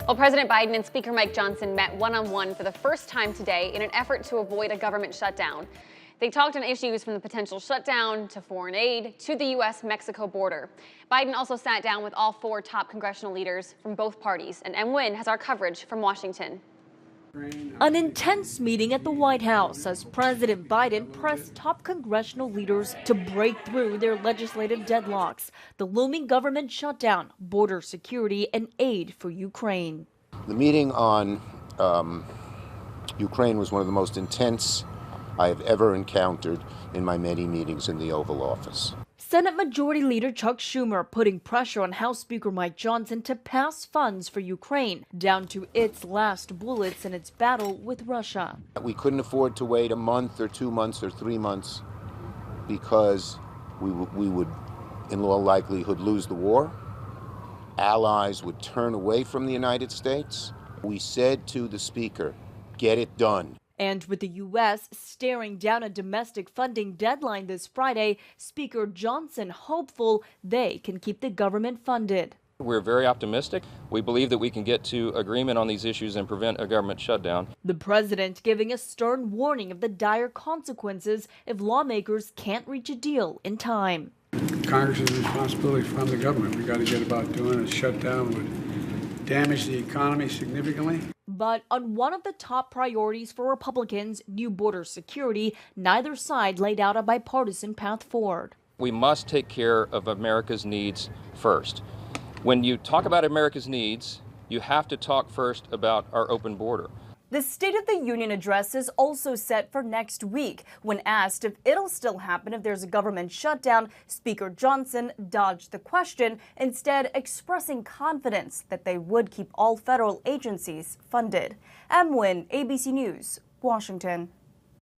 Well, President Biden and Speaker Mike Johnson met one-on-one for the first time today in an effort to avoid a government shutdown. They talked on issues from the potential shutdown to foreign aid to the U.S.-Mexico border. Biden also sat down with all four top congressional leaders from both parties, and M. Wynn has our coverage from Washington. An intense meeting at the White House as President Biden pressed top congressional leaders to break through their legislative deadlocks, the looming government shutdown, border security, and aid for Ukraine. The meeting on Ukraine was one of the most intense I have ever encountered in my many meetings in the Oval Office. Senate Majority Leader Chuck Schumer putting pressure on House Speaker Mike Johnson to pass funds for Ukraine, down to its last bullets in its battle with Russia. We couldn't afford to wait a month or 2 months or 3 months because we would, in all likelihood, lose the war. Allies would turn away from the United States. We said to the Speaker, get it done. And with the U.S. staring down a domestic funding deadline this Friday, Speaker Johnson hopeful they can keep the government funded. We're very optimistic. We believe that we can get to agreement on these issues and prevent a government shutdown. The president giving a stern warning of the dire consequences if lawmakers can't reach a deal in time. Congress's responsibility to fund the government. We got to get about doing a shutdown would damage the economy significantly. But on one of the top priorities for Republicans, new border security, neither side laid out a bipartisan path forward. We must take care of America's needs first. When you talk about America's needs, you have to talk first about our open border. The State of the Union address is also set for next week. When asked if it'll still happen if there's a government shutdown, Speaker Johnson dodged the question, instead expressing confidence that they would keep all federal agencies funded. M. Wynn, ABC News, Washington.